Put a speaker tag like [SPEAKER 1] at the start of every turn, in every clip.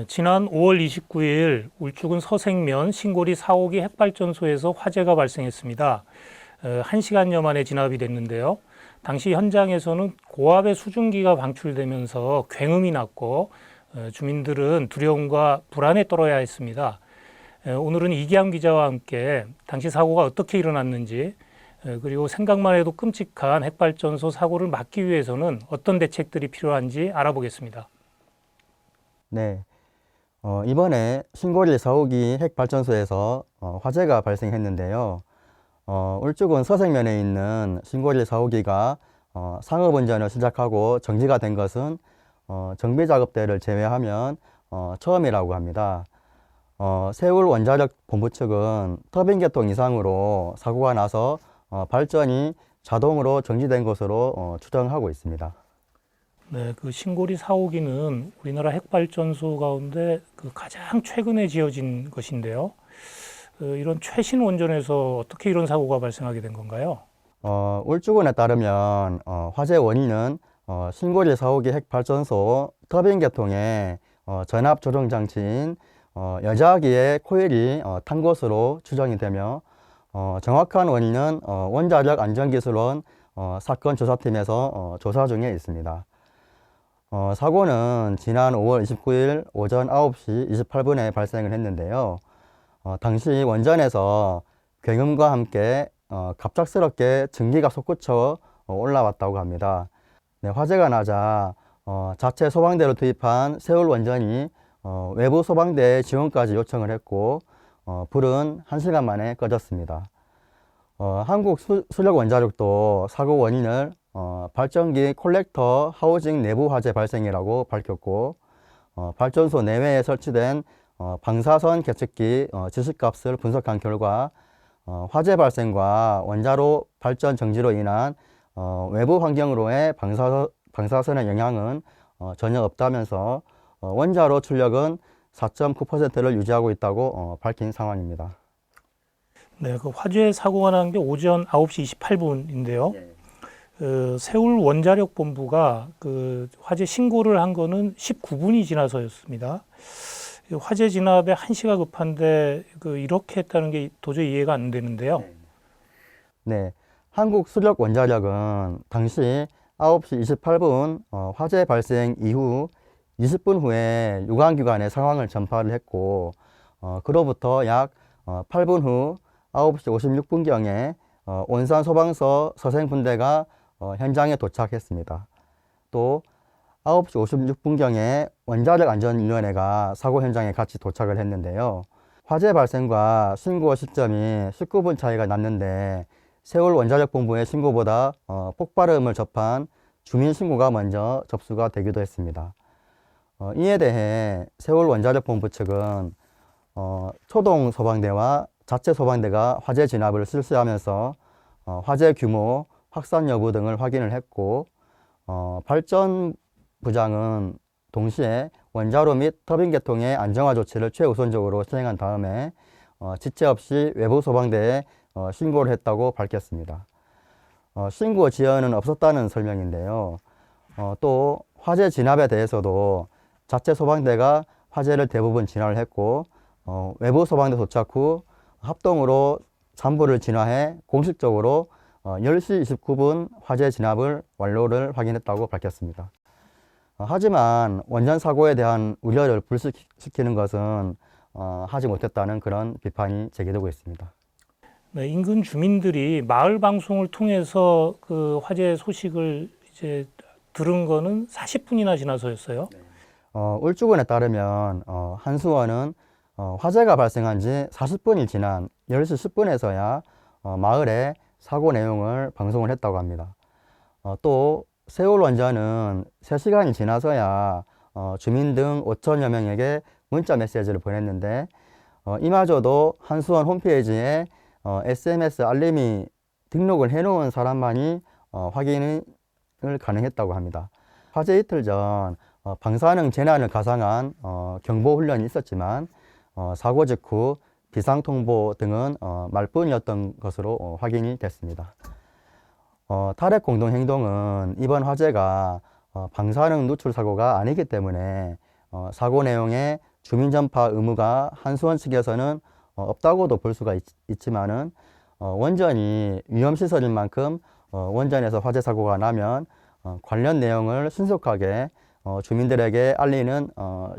[SPEAKER 1] 지난 5월 29일 울주군 서생면 신고리 4호기 핵발전소에서 화재가 발생했습니다. 1시간여 만에 진압이 됐는데요. 당시 현장에서는 고압의 수증기가 방출되면서 굉음이 났고 주민들은 두려움과 불안에 떨어야 했습니다. 오늘은 이기암 기자와 함께 당시 사고가 어떻게 일어났는지 그리고 생각만 해도 끔찍한 핵발전소 사고를 막기 위해서는 어떤 대책들이 필요한지 알아보겠습니다.
[SPEAKER 2] 네, 이번에 신고리 4호기 핵발전소에서 화재가 발생했는데요. 울주군 서생면에 있는 신고리 4호기가 상업운전을 시작하고 정지가 된 것은 정비 작업대를 제외하면 처음이라고 합니다. 세울원자력본부 측은 터빈 개통 이상으로 사고가 나서 발전이 자동으로 정지된 것으로 추정하고 있습니다.
[SPEAKER 1] 네, 그 신고리 4호기는 우리나라 핵발전소 가운데 그 가장 최근에 지어진 것인데요. 이런 최신 원전에서 어떻게 이런 사고가 발생하게 된 건가요?
[SPEAKER 2] 울주군에 따르면 화재 원인은 신고리 4호기 핵발전소 터빈 개통의 전압 조정 장치인 여자기의 코일이 탄 것으로 추정이 되며 정확한 원인은 원자력 안전기술원 사건 조사팀에서 조사 중에 있습니다. 사고는 지난 5월 29일 오전 9시 28분에 발생을 했는데요. 당시 원전에서 굉음과 함께 갑작스럽게 증기가 솟구쳐 올라왔다고 합니다. 네, 화재가 나자 자체 소방대를 투입한 세울원전이 외부 소방대 지원까지 요청을 했고 불은 1시간 만에 꺼졌습니다. 한국수력원자력도 사고 원인을 발전기 콜렉터 하우징 내부 화재 발생이라고 밝혔고 발전소 내외에 설치된 방사선 계측기 지식값을 분석한 결과 화재 발생과 원자로 발전 정지로 인한 외부 환경으로의 방사선의 영향은 전혀 없다면서 원자로 출력은 4.9%를 유지하고 있다고 밝힌 상황입니다.
[SPEAKER 1] 네, 그 화재 사고가 난 게 오전 9시 28분인데요. 세울 원자력본부가 그 화재 신고를 한 거는 19분이 지나서였습니다. 화재 진압에 한시가 급한데 이렇게 했다는 게 도저히 이해가 안 되는데요.
[SPEAKER 2] 네, 한국수력원자력은 당시 9시 28분 화재 발생 이후 20분 후에 유관기관에 상황을 전파를 했고 그로부터 약 8분 후 9시 56분경에 온산소방서 서생분대가 현장에 도착했습니다. 또 9시 56분경에 원자력안전위원회가 사고 현장에 같이 도착을 했는데요. 화재 발생과 신고 시점이 19분 차이가 났는데 세울원자력본부의 신고보다 폭발음을 접한 주민신고가 먼저 접수가 되기도 했습니다. 이에 대해 세울원자력본부 측은 초동소방대와 자체소방대가 화재 진압을 실시하면서 화재 규모, 확산 여부 등을 확인을 했고 발전 부장은 동시에 원자로 및 터빈 개통의 안정화 조치를 최우선적으로 시행한 다음에 지체 없이 외부 소방대에 신고를 했다고 밝혔습니다. 신고 지연은 없었다는 설명인데요. 또 화재 진압에 대해서도 자체 소방대가 화재를 대부분 진화를 했고 외부 소방대 도착 후 합동으로 잔부를 진화해 공식적으로 10시 29분 화재 진압을 완료를 확인했다고 밝혔습니다. 하지만 원전 사고에 대한 우려를 불식시키는 것은 하지 못했다는 그런 비판이 제기되고 있습니다.
[SPEAKER 1] 네, 인근 주민들이 마을 방송을 통해서 그 화재 소식을 이제 들은 거는 40분이나 지나서였어요.
[SPEAKER 2] 울주군에 따르면 한수원은 화재가 발생한 지 40분이 지난 10시 10분에서야 마을에 사고 내용을 방송을 했다고 합니다. 또 세울원전은 3시간이 지나서야 주민 등 5천여 명에게 문자 메시지를 보냈는데 이마저도 한수원 홈페이지에 SMS 알림이 등록을 해놓은 사람만이 확인을 가능했다고 합니다. 화재 이틀 전 방사능 재난을 가상한 경보훈련이 있었지만 사고 직후 비상통보 등은 말뿐이었던 것으로 확인이 됐습니다. 탈핵 공동행동은 이번 화재가 방사능 누출 사고가 아니기 때문에 사고 내용에 주민 전파 의무가 한수원 측에서는 없다고도 볼 수가 있지만은 원전이 위험시설인 만큼 원전에서 화재 사고가 나면 관련 내용을 신속하게 주민들에게 알리는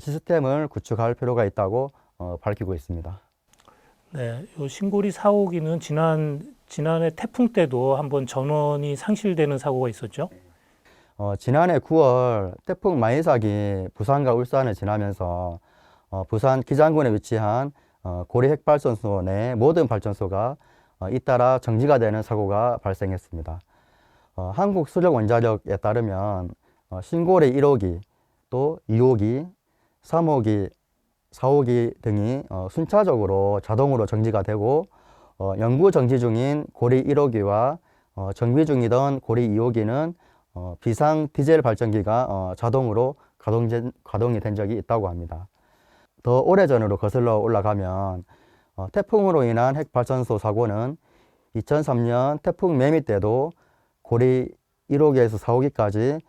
[SPEAKER 2] 시스템을 구축할 필요가 있다고 밝히고 있습니다.
[SPEAKER 1] 네, 요 신고리 4호기는 지난해 태풍 때도 한번 전원이 상실되는 사고가 있었죠.
[SPEAKER 2] 지난해 9월 태풍 마이삭이 부산과 울산을 지나면서 부산 기장군에 위치한 고리 핵발전소 내 모든 발전소가 잇따라 정지가 되는 사고가 발생했습니다. 한국수력원자력에 따르면 신고리 1호기, 또 2호기, 3호기, 4호기 등이 순차적으로 자동으로 정지가 되고 영구 정지 중인 고리 1호기와 정비 중이던 고리 2호기는 비상 디젤 발전기가 자동으로 가동이 된 적이 있다고 합니다. 더 오래전으로 거슬러 올라가면 태풍으로 인한 핵발전소 사고는 2003년 태풍 매미 때도 고리 1호기에서 4호기까지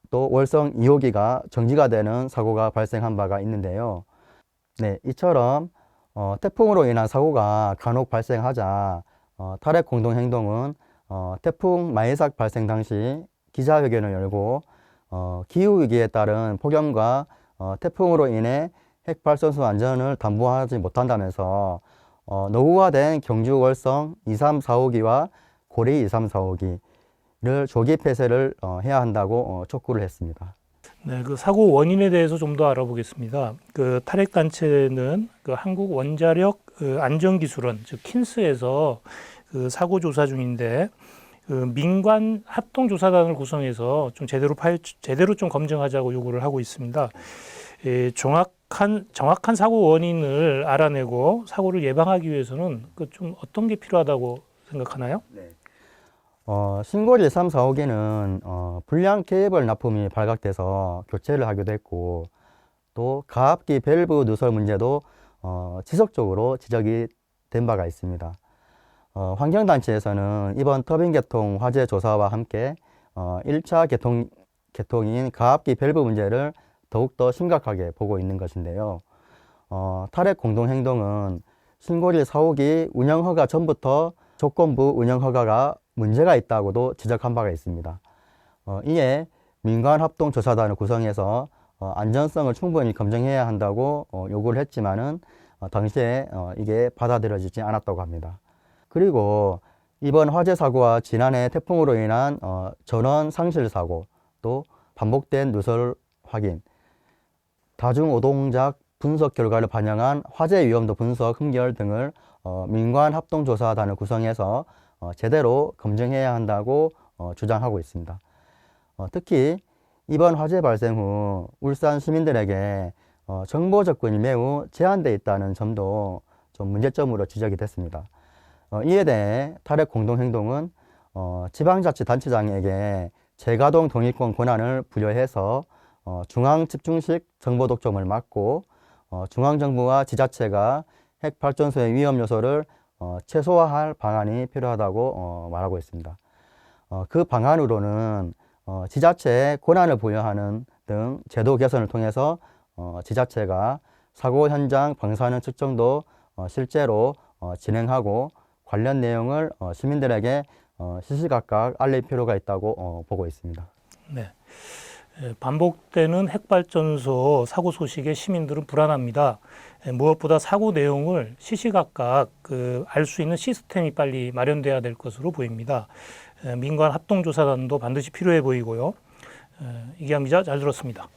[SPEAKER 2] 또 월성 2호기가 정지가 되는 사고가 발생한 바가 있는데요. 네, 이처럼 태풍으로 인한 사고가 간혹 발생하자 탈핵 공동행동은 태풍 마이삭 발생 당시 기자회견을 열고 기후위기에 따른 폭염과 태풍으로 인해 핵발전소 안전을 담보하지 못한다면서 노후화된 경주 월성 2, 3, 4호기와 고리 2, 3, 4호기를 조기 폐쇄를 해야 한다고 촉구를 했습니다.
[SPEAKER 1] 네, 그 사고 원인에 대해서 좀 더 알아보겠습니다. 그 탈핵 단체는 그 한국 원자력 안전기술원, 즉 킨스에서 그 사고 조사 중인데 그 민관 합동조사단을 구성해서 좀 제대로 좀 검증하자고 요구를 하고 있습니다. 정확한 사고 원인을 알아내고 사고를 예방하기 위해서는 그 좀 어떤 게 필요하다고 생각하나요?
[SPEAKER 2] 네. 신고리 3, 4호기는 불량 케이블 납품이 발각돼서 교체를 하기도 했고 또 가압기 밸브 누설 문제도 지속적으로 지적이 된 바가 있습니다. 환경단체에서는 이번 터빈 개통 화재 조사와 함께 1차 개통인 가압기 밸브 문제를 더욱더 심각하게 보고 있는 것인데요. 탈핵 공동행동은 신고리 4호기 운영허가 전부터 조건부 운영허가가 문제가 있다고도 지적한 바가 있습니다. 이에 민관합동조사단을 구성해서 안전성을 충분히 검증해야 한다고 요구를 했지만은 당시에 이게 받아들여지지 않았다고 합니다. 그리고 이번 화재 사고와 지난해 태풍으로 인한 전원 상실 사고, 또 반복된 누설 확인, 다중오동작 분석 결과를 반영한 화재 위험도 분석 흠결 등을 민관합동조사단을 구성해서 제대로 검증해야 한다고 주장하고 있습니다. 특히 이번 화재 발생 후 울산 시민들에게 정보 접근이 매우 제한되어 있다는 점도 좀 문제점으로 지적이 됐습니다. 이에 대해 탈핵 공동행동은 지방자치단체장에게 재가동 동의권 권한을 부여해서 중앙집중식 정보 독점을 막고 중앙정부와 지자체가 핵발전소의 위험 요소를 최소화할 방안이 필요하다고 말하고 있습니다. 그 방안으로는 지자체에 권한을 부여하는 등 제도 개선을 통해서 지자체가 사고 현장 방사능 측정도 실제로 진행하고 관련 내용을 시민들에게 시시각각 알릴 필요가 있다고 보고 있습니다.
[SPEAKER 1] 네. 반복되는 핵발전소 사고 소식에 시민들은 불안합니다. 무엇보다 사고 내용을 시시각각 알 수 있는 시스템이 빨리 마련돼야 될 것으로 보입니다. 민관 합동조사단도 반드시 필요해 보이고요. 이기환 기자 잘 들었습니다.